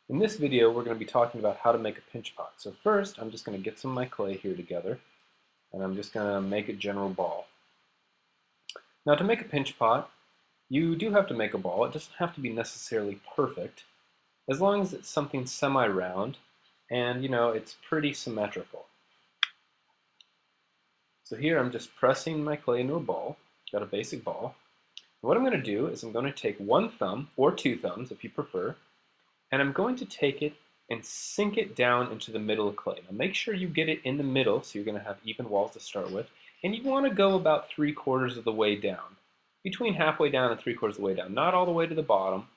In this video, we're going to be talking about how to make a pinch pot. So first, I'm just going to get some of my clay here together, and I'm just going to make a general ball. Now to make a pinch pot, you do have to make a ball. It doesn't have to be necessarily perfect, as long as it's something semi-round and, it's pretty symmetrical. So here I'm just pressing my clay into a ball. Got a basic ball. And what I'm going to do is I'm going to take one thumb, or two thumbs if you prefer, and I'm going to take it and sink it down into the middle of clay. Now make sure you get it in the middle, so you're going to have even walls to start with, and you want to go about 3/4 of the way down, between halfway down and 3/4 of the way down, not all the way to the bottom.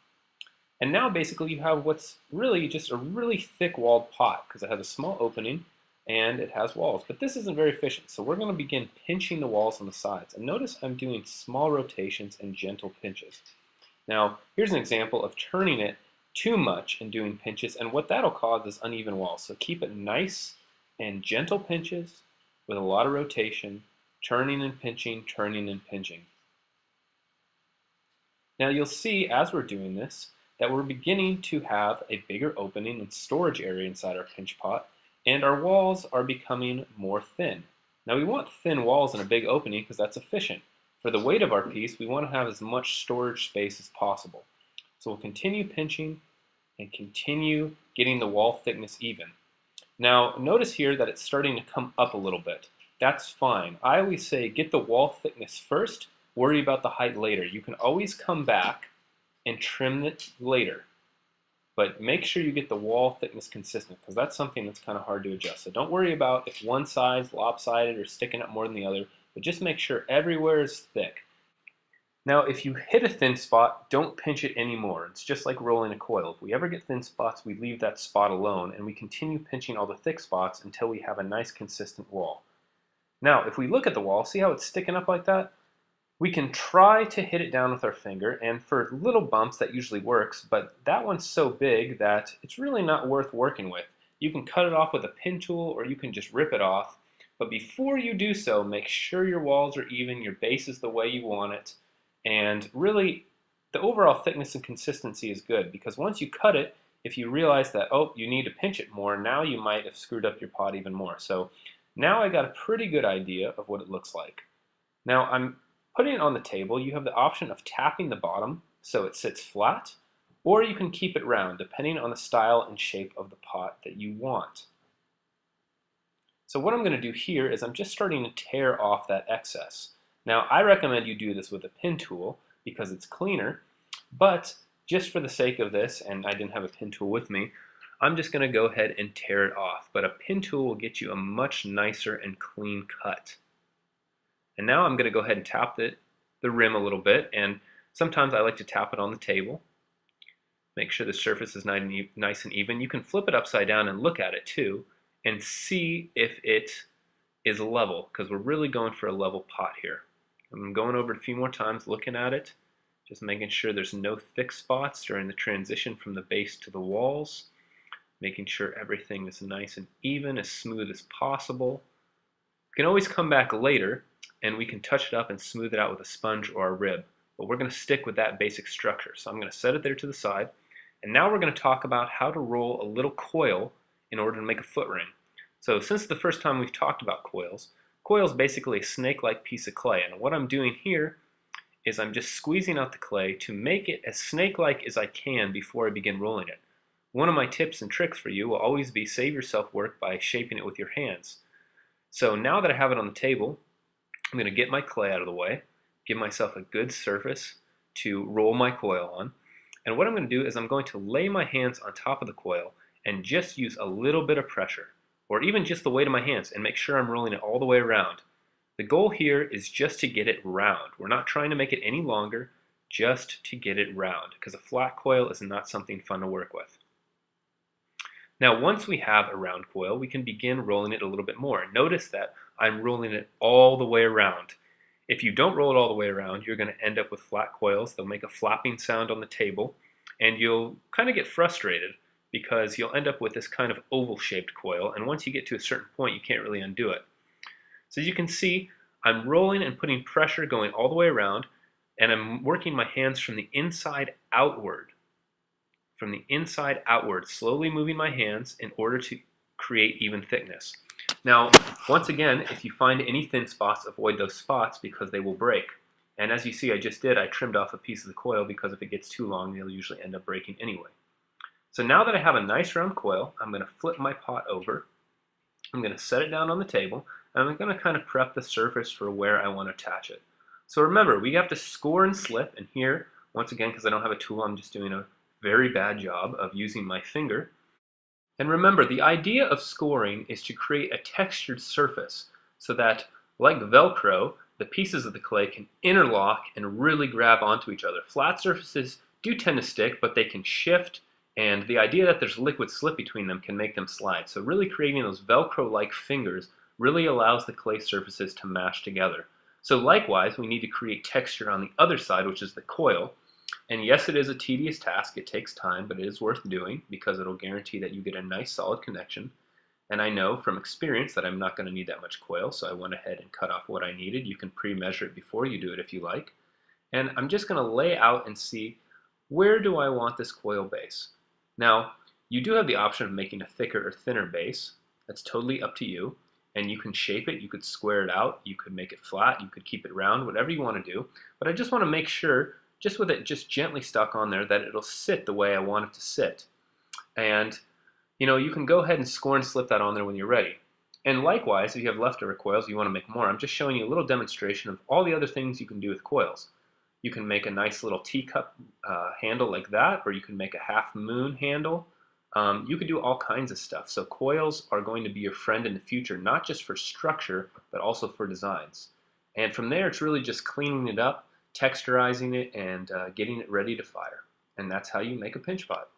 And now basically you have what's really just a really thick walled pot, because it has a small opening and it has walls. But this isn't very efficient, so we're going to begin pinching the walls on the sides. And notice I'm doing small rotations and gentle pinches. Now here's an example of turning it too much and doing pinches, and what that'll cause is uneven walls. So keep it nice and gentle pinches with a lot of rotation, turning and pinching, turning and pinching. Now you'll see as we're doing this that we're beginning to have a bigger opening and storage area inside our pinch pot, and our walls are becoming more thin. Now we want thin walls and a big opening because that's efficient. For the weight of our piece, we want to have as much storage space as possible. So we'll continue pinching and continue getting the wall thickness even. Now notice here that it's starting to come up a little bit. That's fine. I always say get the wall thickness first, worry about the height later. You can always come back and trim it later. But make sure you get the wall thickness consistent, because that's something that's kind of hard to adjust. So don't worry about if one side's lopsided or sticking up more than the other, but just make sure everywhere is thick. Now, if you hit a thin spot, don't pinch it anymore. It's just like rolling a coil. If we ever get thin spots, we leave that spot alone, and we continue pinching all the thick spots until we have a nice consistent wall. Now, if we look at the wall, see how it's sticking up like that? We can try to hit it down with our finger, and for little bumps that usually works, but that one's so big that it's really not worth working with. You can cut it off with a pin tool, or you can just rip it off. But before you do so, make sure your walls are even, your base is the way you want it, and really the overall thickness and consistency is good, because once you cut it, if you realize that, oh, you need to pinch it more, now you might have screwed up your pot even more. So now I got a pretty good idea of what it looks like. Now I'm putting it on the table. You have the option of tapping the bottom so it sits flat, or you can keep it round depending on the style and shape of the pot that you want. So what I'm going to do here is I'm just starting to tear off that excess. Now I recommend you do this with a pin tool because it's cleaner, but just for the sake of this, and I didn't have a pin tool with me, I'm just going to go ahead and tear it off. But a pin tool will get you a much nicer and clean cut. And now I'm going to go ahead and tap the rim a little bit, and sometimes I like to tap it on the table. Make sure the surface is nice and even. You can flip it upside down and look at it too and see if it is level, because we're really going for a level pot here. I'm going over it a few more times, looking at it, just making sure there's no thick spots during the transition from the base to the walls, making sure everything is nice and even, as smooth as possible. You can always come back later and we can touch it up and smooth it out with a sponge or a rib. But we're going to stick with that basic structure. So I'm going to set it there to the side. And now we're going to talk about how to roll a little coil in order to make a foot ring. So since the first time we've talked about coils, coil is basically a snake-like piece of clay. And what I'm doing here is I'm just squeezing out the clay to make it as snake-like as I can before I begin rolling it. One of my tips and tricks for you will always be save yourself work by shaping it with your hands. So now that I have it on the table, I'm going to get my clay out of the way, give myself a good surface to roll my coil on. And what I'm going to do is I'm going to lay my hands on top of the coil and just use a little bit of pressure, or even just the weight of my hands, and make sure I'm rolling it all the way around. The goal here is just to get it round. We're not trying to make it any longer, just to get it round, because a flat coil is not something fun to work with. Now once we have a round coil, we can begin rolling it a little bit more. Notice that I'm rolling it all the way around. If you don't roll it all the way around, you're going to end up with flat coils. They'll make a flapping sound on the table, and you'll kind of get frustrated because you'll end up with this kind of oval-shaped coil, and once you get to a certain point, you can't really undo it. So as you can see, I'm rolling and putting pressure going all the way around, and I'm working my hands from the inside outward from the inside outward, slowly moving my hands in order to create even thickness. Now, once again, if you find any thin spots, avoid those spots because they will break. And as you see, I just did, I trimmed off a piece of the coil because if it gets too long, they'll usually end up breaking anyway. So now that I have a nice round coil, I'm going to flip my pot over. I'm going to set it down on the table, and I'm going to kind of prep the surface for where I want to attach it. So remember, we have to score and slip, and here, once again, because I don't have a tool, I'm just doing a very bad job of using my finger. And remember, the idea of scoring is to create a textured surface so that, like Velcro, the pieces of the clay can interlock and really grab onto each other. Flat surfaces do tend to stick, but they can shift, and the idea that there's liquid slip between them can make them slide. So really creating those Velcro-like fingers really allows the clay surfaces to mash together. So likewise, we need to create texture on the other side, which is the coil. And yes, it is a tedious task. It takes time, but it is worth doing because it'll guarantee that you get a nice solid connection. And I know from experience that I'm not going to need that much coil, so I went ahead and cut off what I needed. You can pre-measure it before you do it if you like. And I'm just going to lay out and see, where do I want this coil base? Now, you do have the option of making a thicker or thinner base. That's totally up to you. And you can shape it, you could square it out, you could make it flat, you could keep it round, whatever you want to do. But I just want to make sure, just with it just gently stuck on there, that it'll sit the way I want it to sit. And you can go ahead and score and slip that on there when you're ready. And likewise, if you have leftover coils, you want to make more, I'm just showing you a little demonstration of all the other things you can do with coils. You can make a nice little teacup handle like that, or you can make a half moon handle. You could do all kinds of stuff. So coils are going to be your friend in the future, not just for structure, but also for designs. And from there, it's really just cleaning it up, texturizing it, and getting it ready to fire. And that's how you make a pinch pot.